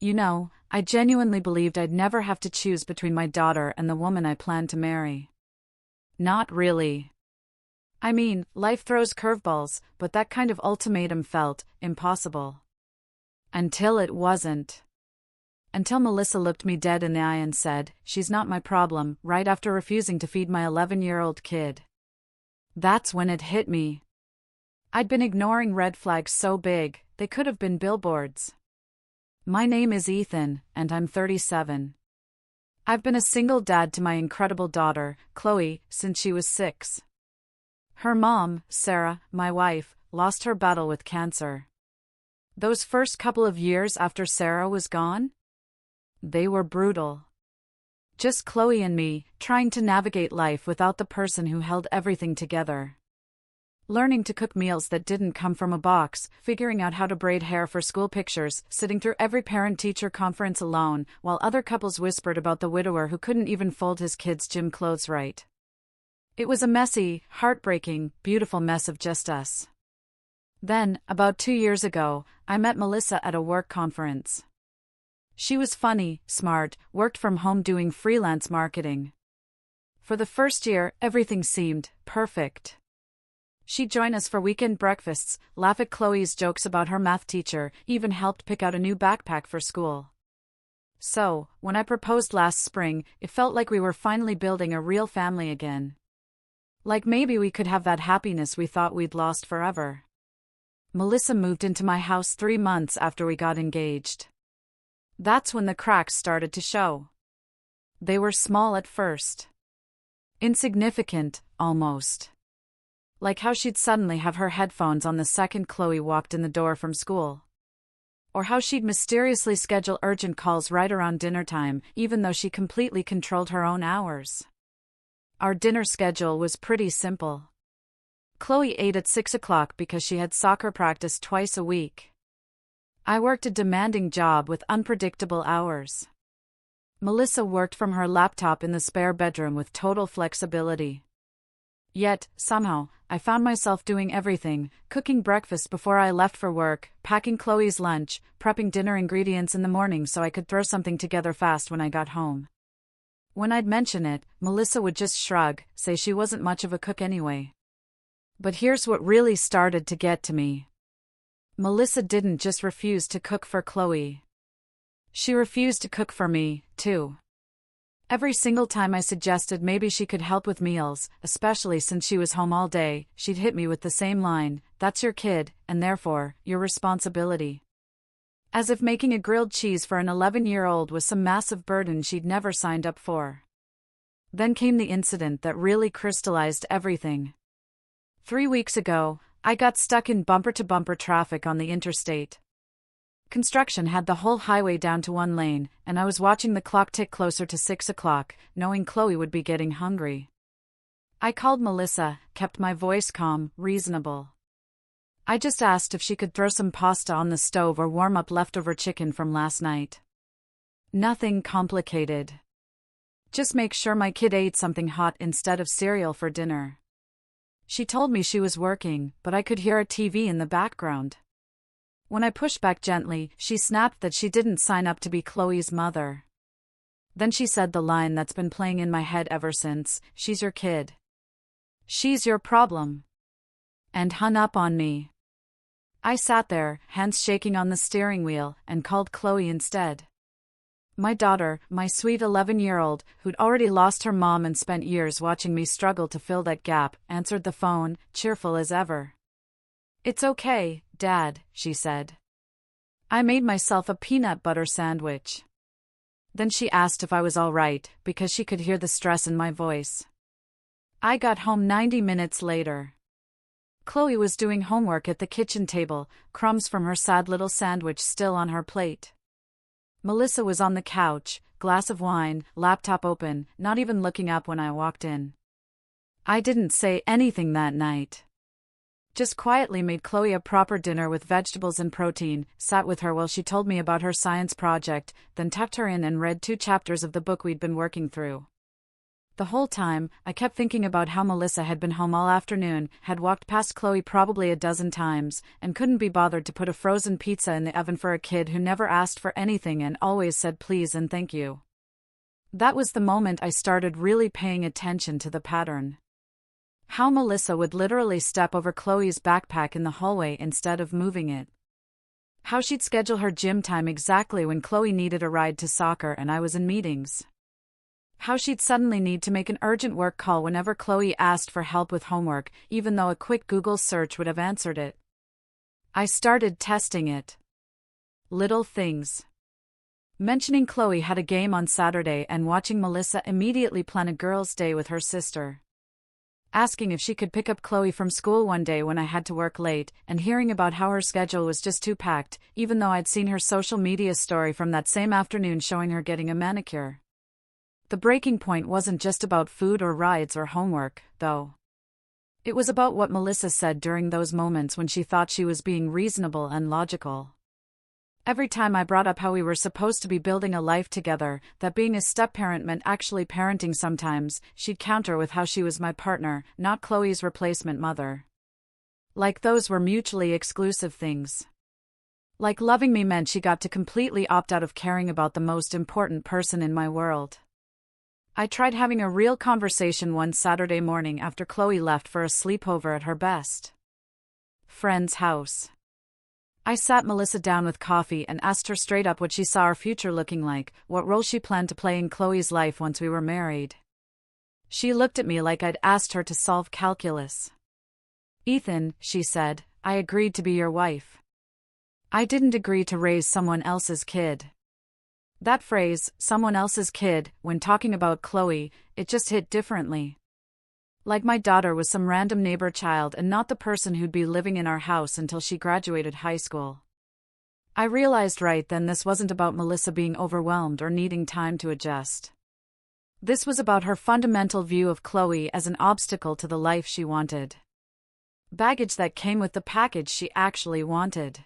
I genuinely believed I'd never have to choose between my daughter and the woman I planned to marry. Not really. I mean, life throws curveballs, but that kind of ultimatum felt impossible. Until it wasn't. Until Melissa looked me dead in the eye and said, "She's not my problem," right after refusing to feed my 11-year-old kid. That's when it hit me. I'd been ignoring red flags so big, they could have been billboards. My name is Ethan, and I'm 37. I've been a single dad to my incredible daughter, Chloe, since she was 6. Her mom, Sarah, my wife, lost her battle with cancer. Those first couple of years after Sarah was gone? They were brutal. Just Chloe and me, trying to navigate life without the person who held everything together. Learning to cook meals that didn't come from a box, figuring out how to braid hair for school pictures, sitting through every parent-teacher conference alone, while other couples whispered about the widower who couldn't even fold his kids' gym clothes right. It was a messy, heartbreaking, beautiful mess of just us. Then, about 2 years ago, I met Melissa at a work conference. She was funny, smart, worked from home doing freelance marketing. For the first year, everything seemed perfect. She'd join us for weekend breakfasts, laugh at Chloe's jokes about her math teacher, even helped pick out a new backpack for school. So, when I proposed last spring, it felt like we were finally building a real family again. Like maybe we could have that happiness we thought we'd lost forever. Melissa moved into my house 3 months after we got engaged. That's when the cracks started to show. They were small at first. Insignificant, almost. Like how she'd suddenly have her headphones on the second Chloe walked in the door from school. Or how she'd mysteriously schedule urgent calls right around dinner time, even though she completely controlled her own hours. Our dinner schedule was pretty simple. Chloe ate at 6 o'clock because she had soccer practice twice a week. I worked a demanding job with unpredictable hours. Melissa worked from her laptop in the spare bedroom with total flexibility. Yet, somehow, I found myself doing everything, cooking breakfast before I left for work, packing Chloe's lunch, prepping dinner ingredients in the morning so I could throw something together fast when I got home. When I'd mention it, Melissa would just shrug, say she wasn't much of a cook anyway. But here's what really started to get to me. Melissa didn't just refuse to cook for Chloe. She refused to cook for me, too. Every single time I suggested maybe she could help with meals, especially since she was home all day, she'd hit me with the same line, "That's your kid, and therefore, your responsibility." As if making a grilled cheese for an 11-year-old was some massive burden she'd never signed up for. Then came the incident that really crystallized everything. 3 weeks ago, I got stuck in bumper-to-bumper traffic on the interstate. Construction had the whole highway down to one lane, and I was watching the clock tick closer to 6 o'clock, knowing Chloe would be getting hungry. I called Melissa, kept my voice calm, reasonable. I just asked if she could throw some pasta on the stove or warm up leftover chicken from last night. Nothing complicated. Just make sure my kid ate something hot instead of cereal for dinner. She told me she was working, but I could hear a TV in the background. When I pushed back gently, she snapped that she didn't sign up to be Chloe's mother. Then she said the line that's been playing in my head ever since, "She's your kid. She's your problem." And hung up on me. I sat there, hands shaking on the steering wheel, and called Chloe instead. My daughter, my sweet 11-year-old, who'd already lost her mom and spent years watching me struggle to fill that gap, answered the phone, cheerful as ever. "It's okay, Dad," she said. I made myself a peanut butter sandwich. Then she asked if I was all right, because she could hear the stress in my voice. I got home 90 minutes later. Chloe was doing homework at the kitchen table, crumbs from her sad little sandwich still on her plate. Melissa was on the couch, glass of wine, laptop open, not even looking up when I walked in. I didn't say anything that night. Just quietly made Chloe a proper dinner with vegetables and protein, sat with her while she told me about her science project, then tucked her in and read 2 chapters of the book we'd been working through. The whole time, I kept thinking about how Melissa had been home all afternoon, had walked past Chloe probably a dozen times, and couldn't be bothered to put a frozen pizza in the oven for a kid who never asked for anything and always said please and thank you. That was the moment I started really paying attention to the pattern. How Melissa would literally step over Chloe's backpack in the hallway instead of moving it. How she'd schedule her gym time exactly when Chloe needed a ride to soccer and I was in meetings. How she'd suddenly need to make an urgent work call whenever Chloe asked for help with homework, even though a quick Google search would have answered it. I started testing it. Little things. Mentioning Chloe had a game on Saturday and watching Melissa immediately plan a girls' day with her sister. Asking if she could pick up Chloe from school one day when I had to work late, and hearing about how her schedule was just too packed, even though I'd seen her social media story from that same afternoon showing her getting a manicure. The breaking point wasn't just about food or rides or homework, though. It was about what Melissa said during those moments when she thought she was being reasonable and logical. Every time I brought up how we were supposed to be building a life together, that being a step-parent meant actually parenting sometimes, she'd counter with how she was my partner, not Chloe's replacement mother. Like those were mutually exclusive things. Like loving me meant she got to completely opt out of caring about the most important person in my world. I tried having a real conversation one Saturday morning after Chloe left for a sleepover at her best friend's house. I sat Melissa down with coffee and asked her straight up what she saw our future looking like, what role she planned to play in Chloe's life once we were married. She looked at me like I'd asked her to solve calculus. "Ethan," she said, "I agreed to be your wife. I didn't agree to raise someone else's kid." That phrase, someone else's kid, when talking about Chloe, it just hit differently. Like my daughter was some random neighbor child and not the person who'd be living in our house until she graduated high school. I realized right then this wasn't about Melissa being overwhelmed or needing time to adjust. This was about her fundamental view of Chloe as an obstacle to the life she wanted. Baggage that came with the package she actually wanted.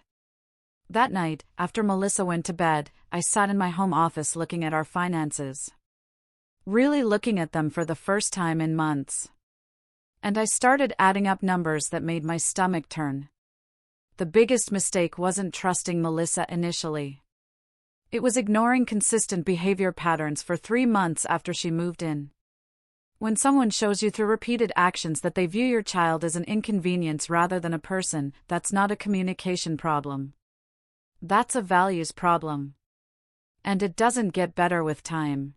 That night, after Melissa went to bed, I sat in my home office looking at our finances. Really looking at them for the first time in months. And I started adding up numbers that made my stomach turn. The biggest mistake wasn't trusting Melissa initially. It was ignoring consistent behavior patterns for 3 months after she moved in. When someone shows you through repeated actions that they view your child as an inconvenience rather than a person, that's not a communication problem. That's a values problem. And it doesn't get better with time.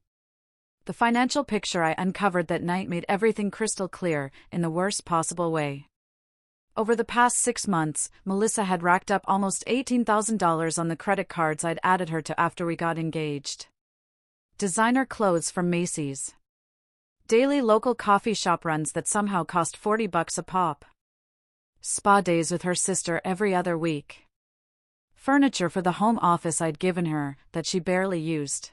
The financial picture I uncovered that night made everything crystal clear, in the worst possible way. Over the past 6 months, Melissa had racked up almost $18,000 on the credit cards I'd added her to after we got engaged. Designer clothes from Macy's. Daily local coffee shop runs that somehow cost $40 a pop. Spa days with her sister every other week. Furniture for the home office I'd given her, that she barely used.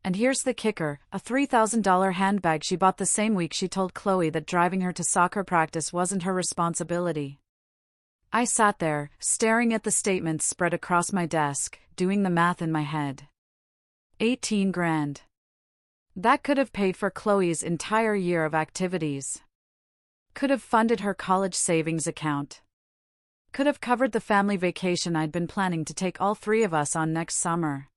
And here's the kicker, a $3,000 handbag she bought the same week she told Chloe that driving her to soccer practice wasn't her responsibility. I sat there, staring at the statements spread across my desk, doing the math in my head. 18 grand. That could have paid for Chloe's entire year of activities. Could have funded her college savings account. Could have covered the family vacation I'd been planning to take all 3 of us on next summer.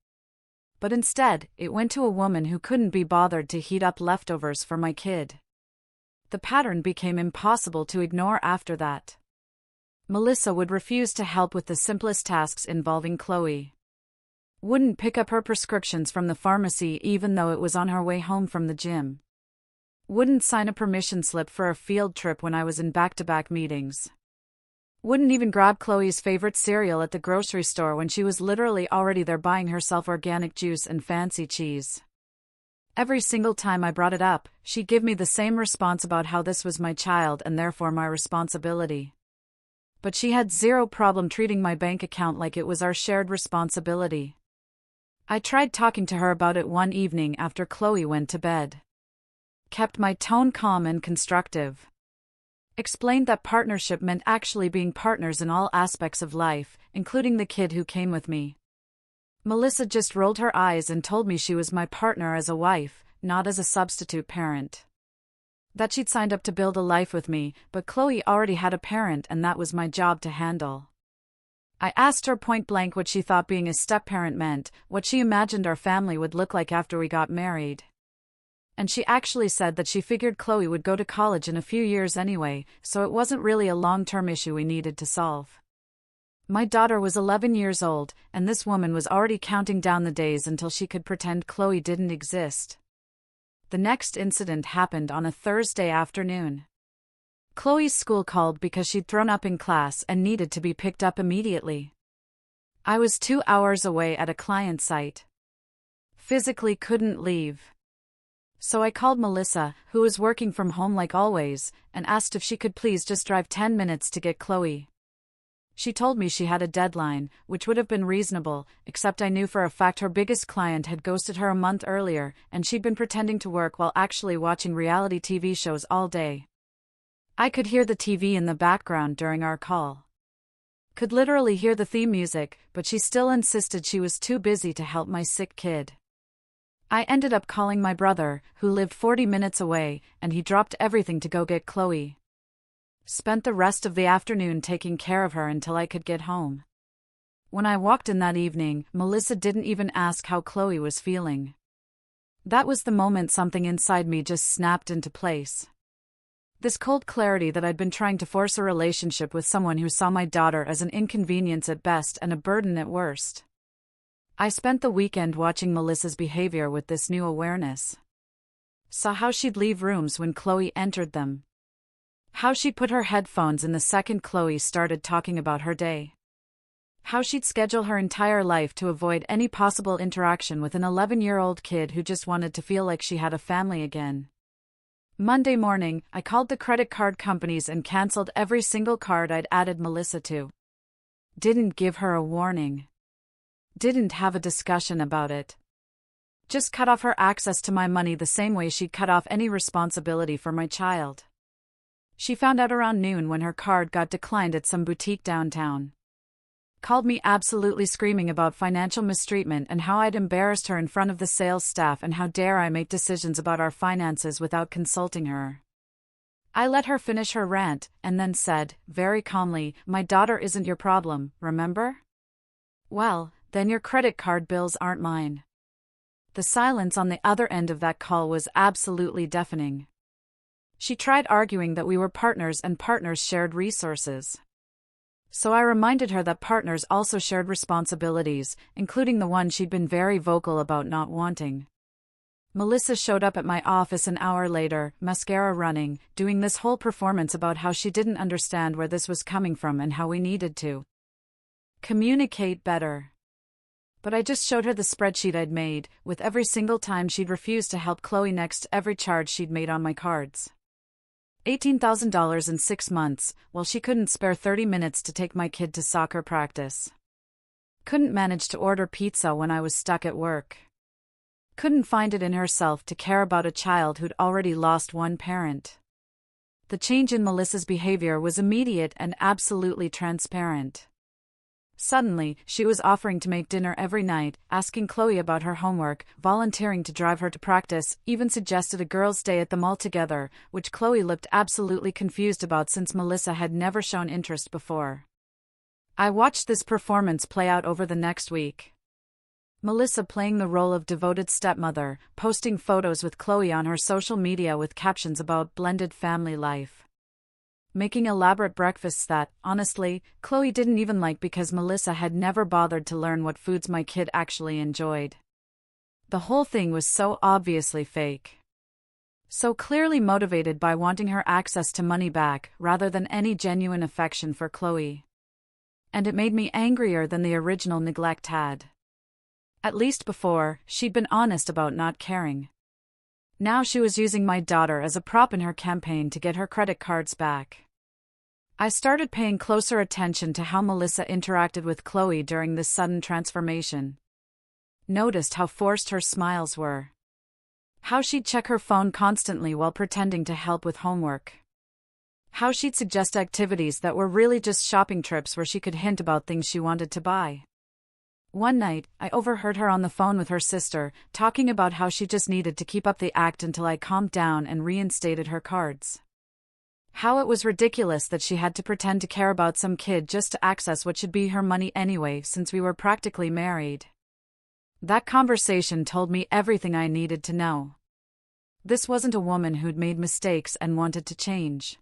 But instead, it went to a woman who couldn't be bothered to heat up leftovers for my kid. The pattern became impossible to ignore after that. Melissa would refuse to help with the simplest tasks involving Chloe. Wouldn't pick up her prescriptions from the pharmacy even though it was on her way home from the gym. Wouldn't sign a permission slip for a field trip when I was in back-to-back meetings. Wouldn't even grab Chloe's favorite cereal at the grocery store when she was literally already there buying herself organic juice and fancy cheese. Every single time I brought it up, she'd give me the same response about how this was my child and therefore my responsibility. But she had zero problem treating my bank account like it was our shared responsibility. I tried talking to her about it one evening after Chloe went to bed. Kept my tone calm and constructive. Explained that partnership meant actually being partners in all aspects of life, including the kid who came with me. Melissa just rolled her eyes and told me she was my partner as a wife, not as a substitute parent. That she'd signed up to build a life with me, but Chloe already had a parent and that was my job to handle. I asked her point blank what she thought being a step-parent meant, what she imagined our family would look like after we got married. And she actually said that she figured Chloe would go to college in a few years anyway, so it wasn't really a long-term issue we needed to solve. My daughter was 11 years old, and this woman was already counting down the days until she could pretend Chloe didn't exist. The next incident happened on a Thursday afternoon. Chloe's school called because she'd thrown up in class and needed to be picked up immediately. I was 2 hours away at a client site. Physically couldn't leave. So I called Melissa, who was working from home like always, and asked if she could please just drive 10 minutes to get Chloe. She told me she had a deadline, which would have been reasonable, except I knew for a fact her biggest client had ghosted her a month earlier, and she'd been pretending to work while actually watching reality TV shows all day. I could hear the TV in the background during our call. Could literally hear the theme music, but she still insisted she was too busy to help my sick kid. I ended up calling my brother, who lived 40 minutes away, and he dropped everything to go get Chloe. Spent the rest of the afternoon taking care of her until I could get home. When I walked in that evening, Melissa didn't even ask how Chloe was feeling. That was the moment something inside me just snapped into place. This cold clarity that I'd been trying to force a relationship with someone who saw my daughter as an inconvenience at best and a burden at worst. I spent the weekend watching Melissa's behavior with this new awareness. Saw how she'd leave rooms when Chloe entered them. How she'd put her headphones in the second Chloe started talking about her day. How she'd schedule her entire life to avoid any possible interaction with an 11-year-old kid who just wanted to feel like she had a family again. Monday morning, I called the credit card companies and canceled every single card I'd added Melissa to. Didn't give her a warning. Didn't have a discussion about it. Just cut off her access to my money the same way she'd cut off any responsibility for my child. She found out around noon when her card got declined at some boutique downtown. Called me absolutely screaming about financial mistreatment and how I'd embarrassed her in front of the sales staff and how dare I make decisions about our finances without consulting her. I let her finish her rant and then said, very calmly, "My daughter isn't your problem, remember? Well, then your credit card bills aren't mine." The silence on the other end of that call was absolutely deafening. She tried arguing that we were partners and partners shared resources. So I reminded her that partners also shared responsibilities, including the one she'd been very vocal about not wanting. Melissa showed up at my office an hour later, mascara running, doing this whole performance about how she didn't understand where this was coming from and how we needed to communicate better. But I just showed her the spreadsheet I'd made, with every single time she'd refused to help Chloe next to every charge she'd made on my cards. $18,000 in 6 months, while she couldn't spare 30 minutes to take my kid to soccer practice. Couldn't manage to order pizza when I was stuck at work. Couldn't find it in herself to care about a child who'd already lost one parent. The change in Melissa's behavior was immediate and absolutely transparent. Suddenly, she was offering to make dinner every night, asking Chloe about her homework, volunteering to drive her to practice, even suggested a girls' day at the mall together, which Chloe looked absolutely confused about since Melissa had never shown interest before. I watched this performance play out over the next week. Melissa playing the role of devoted stepmother, posting photos with Chloe on her social media with captions about blended family life. Making elaborate breakfasts that, honestly, Chloe didn't even like because Melissa had never bothered to learn what foods my kid actually enjoyed. The whole thing was so obviously fake. So clearly motivated by wanting her access to money back, rather than any genuine affection for Chloe. And it made me angrier than the original neglect had. At least before, she'd been honest about not caring. Now she was using my daughter as a prop in her campaign to get her credit cards back. I started paying closer attention to how Melissa interacted with Chloe during this sudden transformation. Noticed how forced her smiles were. How she'd check her phone constantly while pretending to help with homework. How she'd suggest activities that were really just shopping trips where she could hint about things she wanted to buy. One night, I overheard her on the phone with her sister, talking about how she just needed to keep up the act until I calmed down and reinstated her cards. How it was ridiculous that she had to pretend to care about some kid just to access what should be her money anyway, since we were practically married. That conversation told me everything I needed to know. This wasn't a woman who'd made mistakes and wanted to change.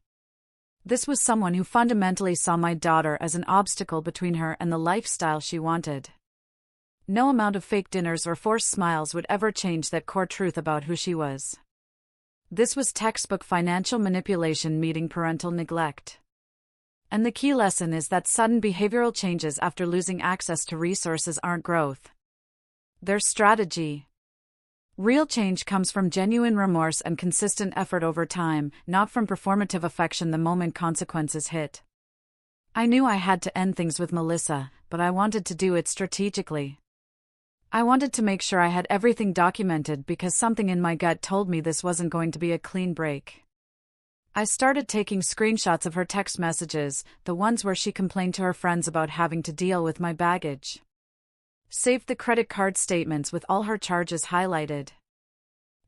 This was someone who fundamentally saw my daughter as an obstacle between her and the lifestyle she wanted. No amount of fake dinners or forced smiles would ever change that core truth about who she was. This was textbook financial manipulation meeting parental neglect. And the key lesson is that sudden behavioral changes after losing access to resources aren't growth. They're strategy. Real change comes from genuine remorse and consistent effort over time, not from performative affection the moment consequences hit. I knew I had to end things with Melissa, but I wanted to do it strategically. I wanted to make sure I had everything documented because something in my gut told me this wasn't going to be a clean break. I started taking screenshots of her text messages, the ones where she complained to her friends about having to deal with my baggage. Saved the credit card statements with all her charges highlighted.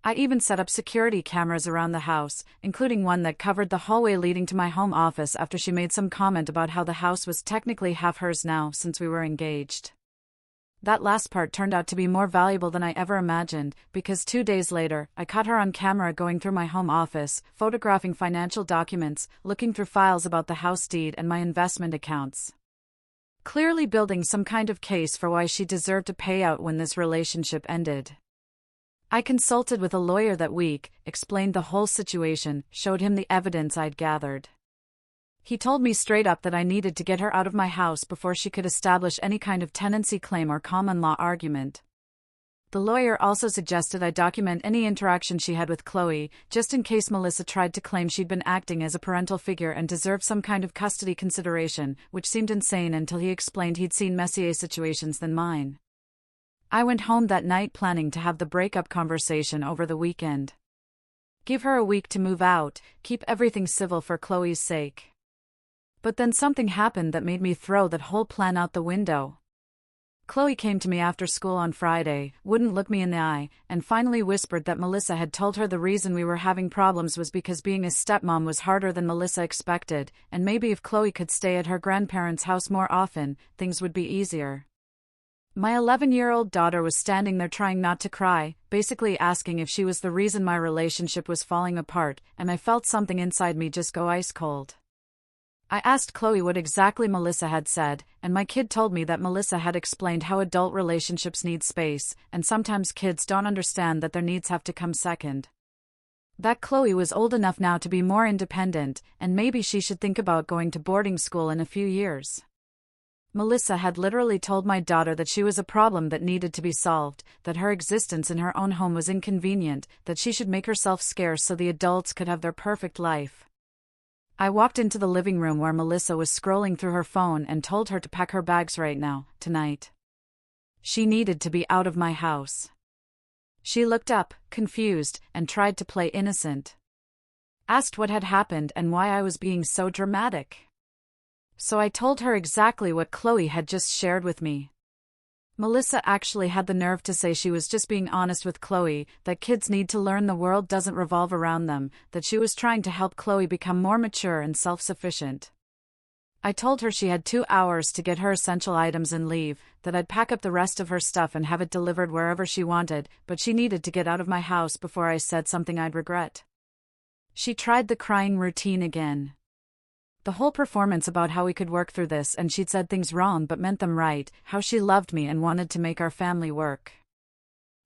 I even set up security cameras around the house, including one that covered the hallway leading to my home office after she made some comment about how the house was technically half hers now since we were engaged. That last part turned out to be more valuable than I ever imagined, because 2 days later, I caught her on camera going through my home office, photographing financial documents, looking through files about the house deed and my investment accounts. Clearly building some kind of case for why she deserved a payout when this relationship ended. I consulted with a lawyer that week, explained the whole situation, showed him the evidence I'd gathered. He told me straight up that I needed to get her out of my house before she could establish any kind of tenancy claim or common law argument. The lawyer also suggested I document any interaction she had with Chloe, just in case Melissa tried to claim she'd been acting as a parental figure and deserved some kind of custody consideration, which seemed insane until he explained he'd seen messier situations than mine. I went home that night planning to have the breakup conversation over the weekend. Give her a week to move out, keep everything civil for Chloe's sake. But then something happened that made me throw that whole plan out the window. Chloe came to me after school on Friday, wouldn't look me in the eye, and finally whispered that Melissa had told her the reason we were having problems was because being a stepmom was harder than Melissa expected, and maybe if Chloe could stay at her grandparents' house more often, things would be easier. My 11-year-old daughter was standing there trying not to cry, basically asking if she was the reason my relationship was falling apart, and I felt something inside me just go ice cold. I asked Chloe what exactly Melissa had said, and my kid told me that Melissa had explained how adult relationships need space, and sometimes kids don't understand that their needs have to come second. That Chloe was old enough now to be more independent, and maybe she should think about going to boarding school in a few years. Melissa had literally told my daughter that she was a problem that needed to be solved, that her existence in her own home was inconvenient, that she should make herself scarce so the adults could have their perfect life. I walked into the living room where Melissa was scrolling through her phone and told her to pack her bags right now, tonight. She needed to be out of my house. She looked up, confused, and tried to play innocent. Asked what had happened and why I was being so dramatic. So I told her exactly what Chloe had just shared with me. Melissa actually had the nerve to say she was just being honest with Chloe, that kids need to learn the world doesn't revolve around them, that she was trying to help Chloe become more mature and self-sufficient. I told her she had 2 hours to get her essential items and leave, that I'd pack up the rest of her stuff and have it delivered wherever she wanted, but she needed to get out of my house before I said something I'd regret. She tried the crying routine again. The whole performance about how we could work through this and she'd said things wrong but meant them right, how she loved me and wanted to make our family work.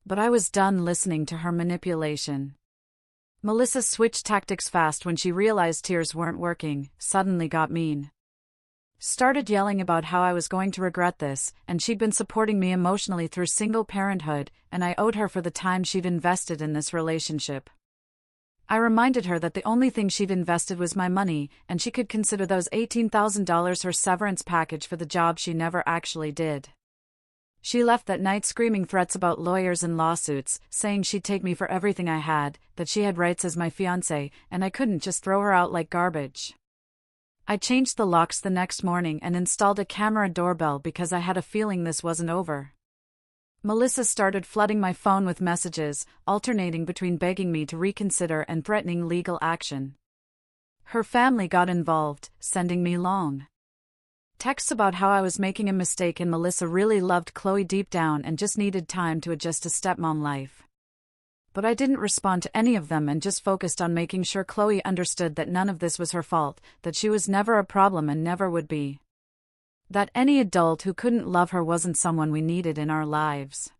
But I was done listening to her manipulation. Melissa switched tactics fast when she realized tears weren't working, suddenly got mean. Started yelling about how I was going to regret this, and she'd been supporting me emotionally through single parenthood, and I owed her for the time she'd invested in this relationship. I reminded her that the only thing she'd invested was my money, and she could consider those $18,000 her severance package for the job she never actually did. She left that night screaming threats about lawyers and lawsuits, saying she'd take me for everything I had, that she had rights as my fiancée, and I couldn't just throw her out like garbage. I changed the locks the next morning and installed a camera doorbell because I had a feeling this wasn't over. Melissa started flooding my phone with messages, alternating between begging me to reconsider and threatening legal action. Her family got involved, sending me long texts about how I was making a mistake and Melissa really loved Chloe deep down and just needed time to adjust to stepmom life. But I didn't respond to any of them and just focused on making sure Chloe understood that none of this was her fault, that she was never a problem and never would be. That any adult who couldn't love her wasn't someone we needed in our lives.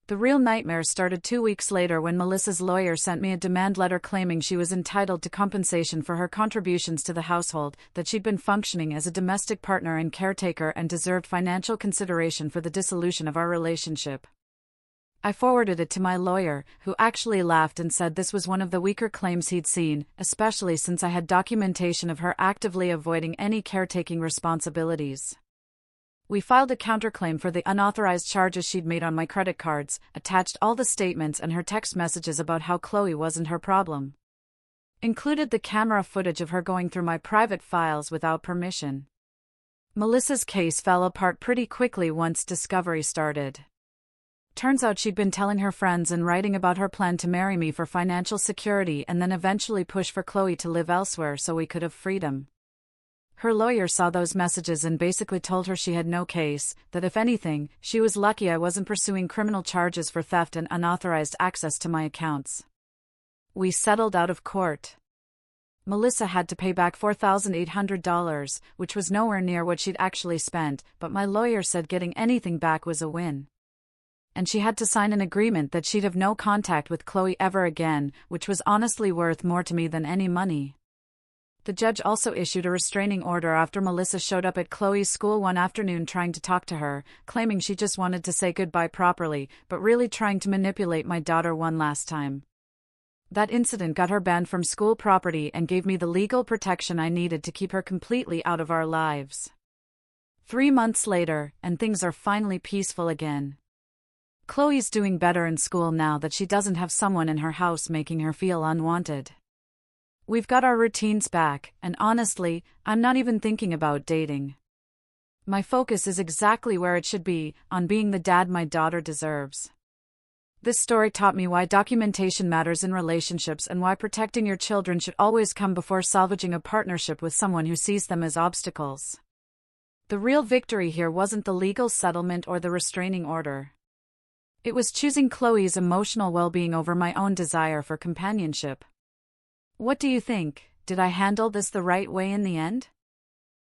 The real nightmare started 2 weeks later when Melissa's lawyer sent me a demand letter claiming she was entitled to compensation for her contributions to the household, that she'd been functioning as a domestic partner and caretaker and deserved financial consideration for the dissolution of our relationship. I forwarded it to my lawyer, who actually laughed and said this was one of the weaker claims he'd seen, especially since I had documentation of her actively avoiding any caretaking responsibilities. We filed a counterclaim for the unauthorized charges she'd made on my credit cards, attached all the statements and her text messages about how Chloe wasn't her problem. Included the camera footage of her going through my private files without permission. Melissa's case fell apart pretty quickly once discovery started. Turns out she'd been telling her friends and writing about her plan to marry me for financial security and then eventually push for Chloe to live elsewhere so we could have freedom. Her lawyer saw those messages and basically told her she had no case, that if anything, she was lucky I wasn't pursuing criminal charges for theft and unauthorized access to my accounts. We settled out of court. Melissa had to pay back $4,800, which was nowhere near what she'd actually spent, but my lawyer said getting anything back was a win. And she had to sign an agreement that she'd have no contact with Chloe ever again, which was honestly worth more to me than any money. The judge also issued a restraining order after Melissa showed up at Chloe's school one afternoon trying to talk to her, claiming she just wanted to say goodbye properly, but really trying to manipulate my daughter one last time. That incident got her banned from school property and gave me the legal protection I needed to keep her completely out of our lives. 3 months later, and things are finally peaceful again. Chloe's doing better in school now that she doesn't have someone in her house making her feel unwanted. We've got our routines back, and honestly, I'm not even thinking about dating. My focus is exactly where it should be, on being the dad my daughter deserves. This story taught me why documentation matters in relationships and why protecting your children should always come before salvaging a partnership with someone who sees them as obstacles. The real victory here wasn't the legal settlement or the restraining order. It was choosing Chloe's emotional well-being over my own desire for companionship. What do you think? Did I handle this the right way in the end?